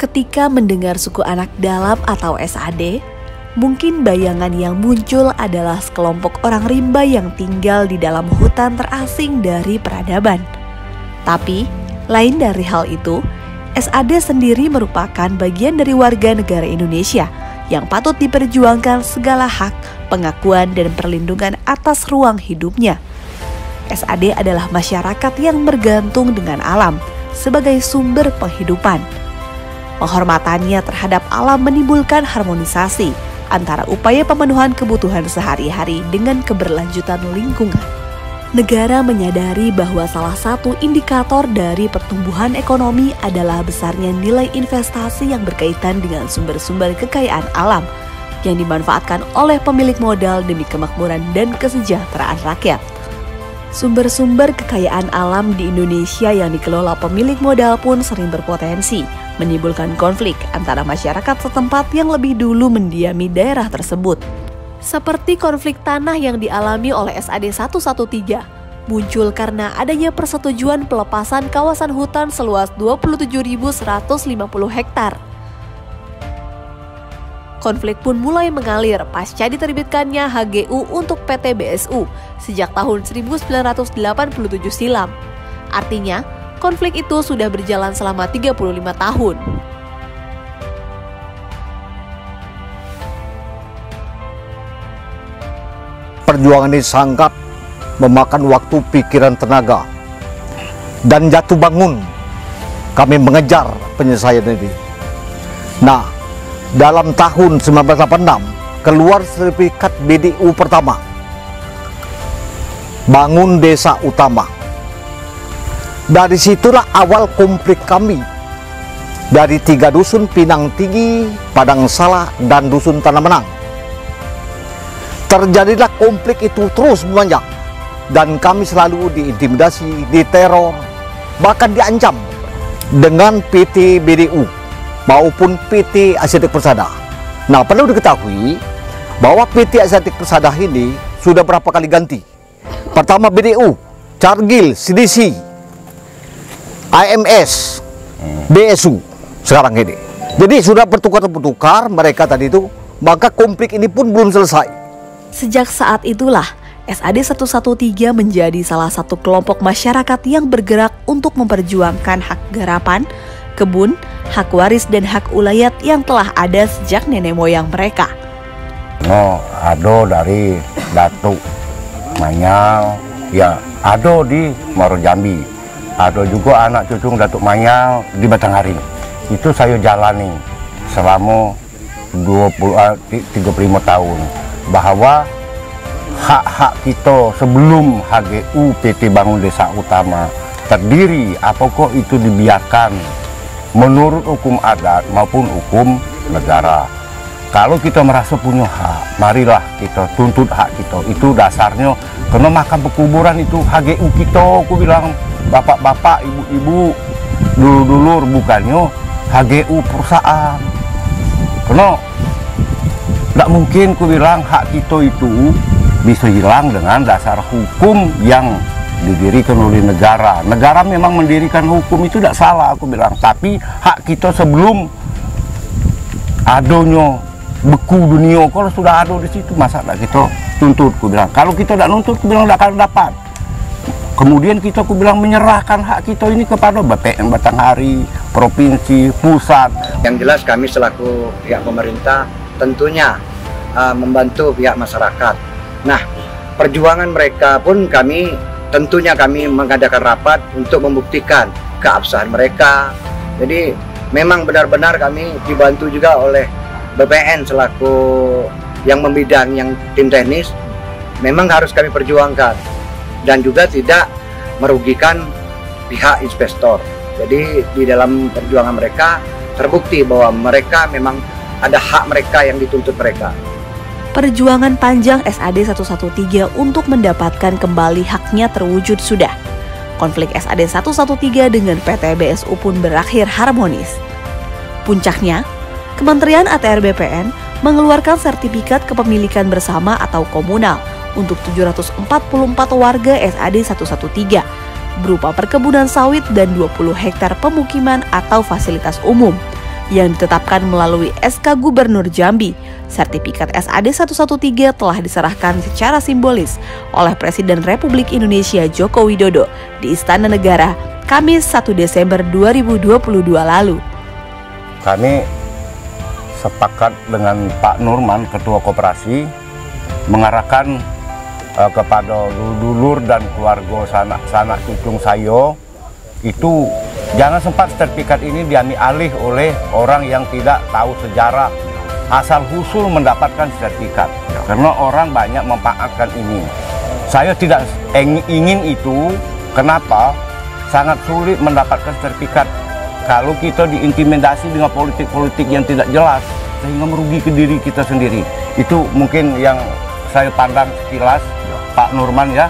Ketika mendengar suku anak dalam atau SAD, mungkin bayangan yang muncul adalah sekelompok orang rimba yang tinggal di dalam hutan terasing dari peradaban. Tapi, lain dari hal itu, SAD sendiri merupakan bagian dari warga negara Indonesia yang patut diperjuangkan segala hak, pengakuan, dan perlindungan atas ruang hidupnya. SAD adalah masyarakat yang bergantung dengan alam sebagai sumber penghidupan. Penghormatannya terhadap alam menimbulkan harmonisasi antara upaya pemenuhan kebutuhan sehari-hari dengan keberlanjutan lingkungan. Negara menyadari bahwa salah satu indikator dari pertumbuhan ekonomi adalah besarnya nilai investasi yang berkaitan dengan sumber-sumber kekayaan alam yang dimanfaatkan oleh pemilik modal demi kemakmuran dan kesejahteraan rakyat. Sumber-sumber kekayaan alam di Indonesia yang dikelola pemilik modal pun sering berpotensi menimbulkan konflik antara masyarakat setempat yang lebih dulu mendiami daerah tersebut. Seperti konflik tanah yang dialami oleh SAD 113, muncul karena adanya persetujuan pelepasan kawasan hutan seluas 27.150 hektar. Konflik pun mulai mengalir pasca diterbitkannya HGU untuk PT BSU sejak tahun 1987 silam. Artinya, konflik itu sudah berjalan selama 35 tahun. Perjuangan ini sangat memakan waktu, pikiran, tenaga, dan jatuh bangun kami mengejar penyelesaian ini. Nah, dalam tahun 1986 keluar sertifikat BDU pertama, bangun desa utama. Dari situlah awal konflik kami dari 3 dusun, Pinang Tinggi, Padang Salah, dan dusun Tanah Menang. Terjadilah konflik itu terus memanjang dan kami selalu diintimidasi, diteror, bahkan diancam dengan PT BDU maupun PT Asiatik Persada. Nah, perlu diketahui bahwa PT Asiatik Persada ini sudah berapa kali ganti. Pertama BDU, Cargill, CDC, AMS, BSU sekarang ini. Jadi sudah bertukar-tukar mereka tadi itu, maka konflik ini pun belum selesai. Sejak saat itulah, SAD 113 menjadi salah satu kelompok masyarakat yang bergerak untuk memperjuangkan hak garapan, kebun, hak waris dan hak ulayat yang telah ada sejak nenek moyang mereka. Ado dari Datuk Manyal, ya ado di Muaro Jambi, ado juga anak cucu Datuk Manyal di Batanghari. Itu saya jalani selama 35 tahun. Bahwa hak-hak kita sebelum HGU PT Bangun Desa Utama terdiri, apakah itu dibiarkan menurut hukum adat maupun hukum negara. Kalau kita merasa punya hak, marilah kita tuntut hak kita. Itu dasarnya, karena makam pekuburan itu HGU kita, aku bilang bapak-bapak, ibu-ibu, dulur-dulur, bukannya HGU perusahaan. Karena tidak mungkin aku bilang hak kita itu bisa hilang dengan dasar hukum yang didirikan oleh negara. Negara memang mendirikan hukum, itu tidak salah aku bilang. Tapi hak kita sebelum adanya beku dunia, kalau sudah ada di situ, masa tidak kita tuntut, aku bilang. Kalau kita tidak nuntut, aku bilang tidak akan dapat. Kemudian kita, aku bilang, menyerahkan hak kita ini kepada BPN Batanghari, provinsi, pusat. Yang jelas kami selaku pihak pemerintah tentunya membantu pihak masyarakat. Nah, perjuangan mereka pun tentunya kami mengadakan rapat untuk membuktikan keabsahan mereka. Jadi memang benar-benar kami dibantu juga oleh BPN selaku yang membidang yang tim teknis. Memang harus kami perjuangkan dan juga tidak merugikan pihak investor. Jadi di dalam perjuangan mereka terbukti bahwa mereka memang ada hak mereka yang dituntut mereka. Perjuangan panjang SAD 113 untuk mendapatkan kembali haknya terwujud sudah. Konflik SAD 113 dengan PT BSU pun berakhir harmonis. Puncaknya, Kementerian ATR BPN mengeluarkan sertifikat kepemilikan bersama atau komunal untuk 744 warga SAD 113 berupa perkebunan sawit dan 20 hektar pemukiman atau fasilitas umum, yang ditetapkan melalui SK Gubernur Jambi. Sertifikat SAD 113 telah diserahkan secara simbolis oleh Presiden Republik Indonesia Joko Widodo di Istana Negara Kamis 1 Desember 2022 lalu. Kami sepakat dengan Pak Nurman, Ketua Koperasi, mengarahkan kepada dulur dan keluarga sanak cucung sayo itu jangan sempat sertifikat ini diambil alih oleh orang yang tidak tahu sejarah, asal usul mendapatkan sertifikat. Karena orang banyak memanfaatkan ini. Saya tidak ingin itu. Kenapa? Sangat sulit mendapatkan sertifikat kalau kita diintimidasi dengan politik-politik yang tidak jelas sehingga merugi ke diri kita sendiri. Itu mungkin yang saya pandang sekilas, Pak Nurman ya.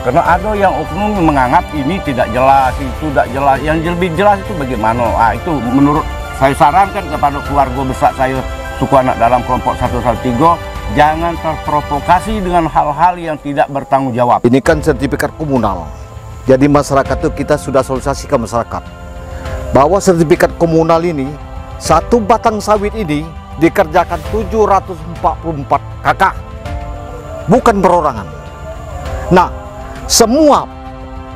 Karena ada yang oknum menganggap ini tidak jelas, itu tidak jelas. Yang lebih jelas itu bagaimana? Itu menurut saya sarankan kepada keluarga besar saya, suku anak dalam kelompok 113, jangan terprovokasi dengan hal-hal yang tidak bertanggung jawab. Ini kan sertifikat komunal. Jadi masyarakat itu kita sudah sosialisasi ke masyarakat bahwa sertifikat komunal ini, satu batang sawit ini dikerjakan 744 kakak, bukan perorangan. Nah, semua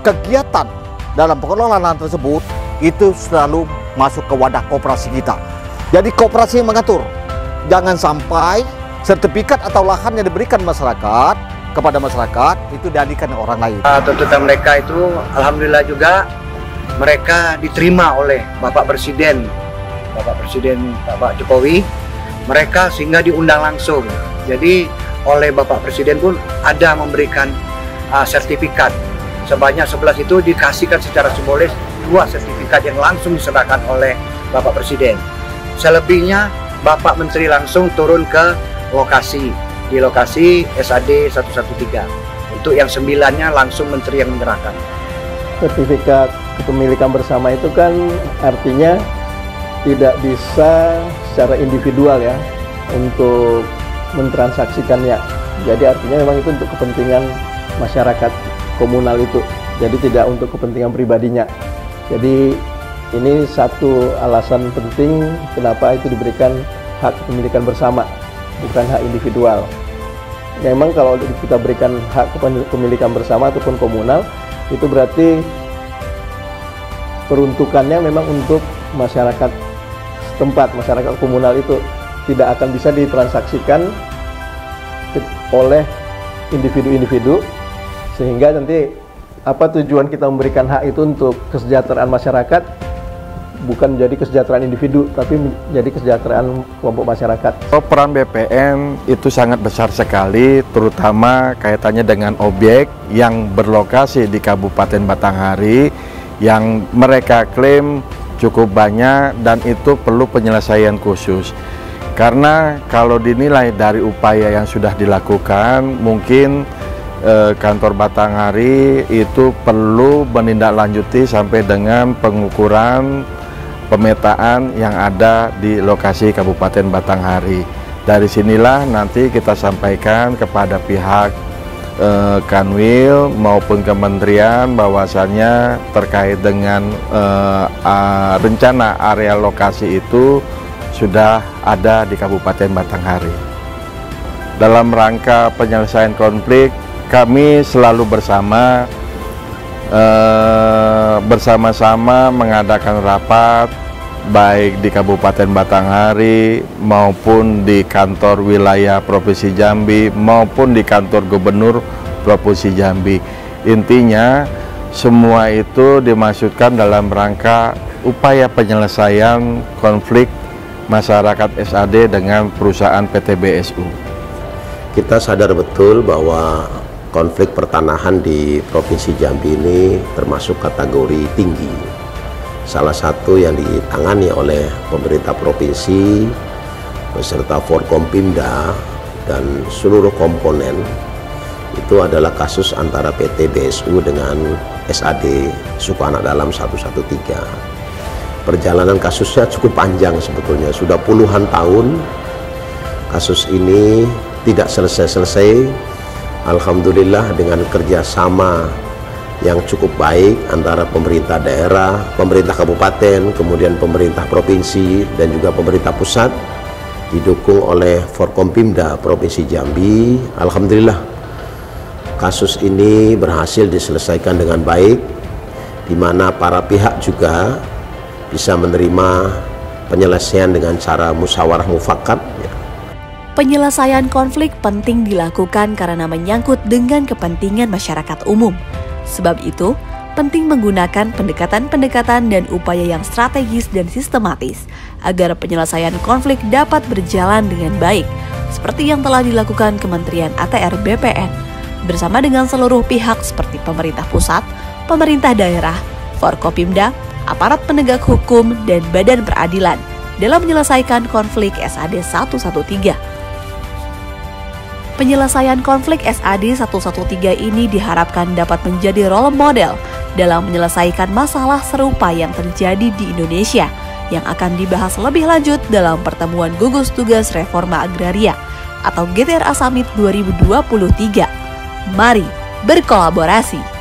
kegiatan dalam pengelolaan lahan tersebut itu selalu masuk ke wadah koperasi kita. Jadi koperasi yang mengatur, jangan sampai sertifikat atau lahan yang diberikan masyarakat kepada masyarakat itu dialihkan ke orang lain. Tuntutan mereka itu alhamdulillah juga mereka diterima oleh Bapak Presiden Bapak Jokowi. Mereka sehingga diundang langsung. Jadi oleh Bapak Presiden pun ada memberikan sertifikat sebanyak 11 itu dikasihkan secara simbolis, 2 sertifikat yang langsung diserahkan oleh Bapak Presiden. Selebihnya Bapak Menteri langsung turun ke lokasi, di lokasi SAD 113. Untuk yang 9-nya langsung Menteri yang menyerahkan. Sertifikat kepemilikan bersama itu kan artinya tidak bisa secara individual ya untuk mentransaksikannya. Jadi artinya memang itu untuk kepentingan masyarakat komunal itu, jadi tidak untuk kepentingan pribadinya. Jadi ini satu alasan penting kenapa itu diberikan hak kepemilikan bersama, bukan hak individual. Memang kalau kita berikan hak kepemilikan bersama ataupun komunal, itu berarti peruntukannya memang untuk masyarakat setempat, masyarakat komunal itu tidak akan bisa ditransaksikan oleh individu-individu. Sehingga nanti apa tujuan kita memberikan hak itu untuk kesejahteraan masyarakat, bukan menjadi kesejahteraan individu, tapi menjadi kesejahteraan kelompok masyarakat. Peran BPN itu sangat besar sekali, terutama kaitannya dengan objek yang berlokasi di Kabupaten Batanghari yang mereka klaim cukup banyak dan itu perlu penyelesaian khusus. Karena kalau dinilai dari upaya yang sudah dilakukan, mungkin kantor Batanghari itu perlu menindaklanjuti sampai dengan pengukuran pemetaan yang ada di lokasi Kabupaten Batanghari. Dari sinilah nanti kita sampaikan kepada pihak Kanwil maupun kementerian bahwasannya terkait dengan rencana area lokasi itu sudah ada di Kabupaten Batanghari. Dalam rangka penyelesaian konflik, kami selalu bersama-sama mengadakan rapat baik di Kabupaten Batanghari maupun di kantor wilayah Provinsi Jambi maupun di kantor Gubernur Provinsi Jambi. Intinya semua itu dimaksudkan dalam rangka upaya penyelesaian konflik masyarakat SAD dengan perusahaan PT BSU. Kita sadar betul bahwa konflik pertanahan di Provinsi Jambi ini termasuk kategori tinggi. Salah satu yang ditangani oleh pemerintah provinsi beserta Forkompimda dan seluruh komponen itu adalah kasus antara PT BSU dengan SAD Suku Anak Dalam 113. Perjalanan kasusnya cukup panjang sebetulnya, sudah puluhan tahun kasus ini tidak selesai-selesai. Alhamdulillah dengan kerjasama yang cukup baik antara pemerintah daerah, pemerintah kabupaten, kemudian pemerintah provinsi dan juga pemerintah pusat, didukung oleh Forkompimda Provinsi Jambi. Alhamdulillah kasus ini berhasil diselesaikan dengan baik, di mana para pihak juga bisa menerima penyelesaian dengan cara musyawarah mufakat. Penyelesaian konflik penting dilakukan karena menyangkut dengan kepentingan masyarakat umum. Sebab itu, penting menggunakan pendekatan-pendekatan dan upaya yang strategis dan sistematis agar penyelesaian konflik dapat berjalan dengan baik, seperti yang telah dilakukan Kementerian ATR BPN bersama dengan seluruh pihak seperti pemerintah pusat, pemerintah daerah, Forkopimda, aparat penegak hukum, dan badan peradilan dalam menyelesaikan konflik SAD 113. Penyelesaian konflik SAD 113 ini diharapkan dapat menjadi role model dalam menyelesaikan masalah serupa yang terjadi di Indonesia yang akan dibahas lebih lanjut dalam pertemuan gugus tugas reforma agraria atau GTRA Summit 2023. Mari berkolaborasi.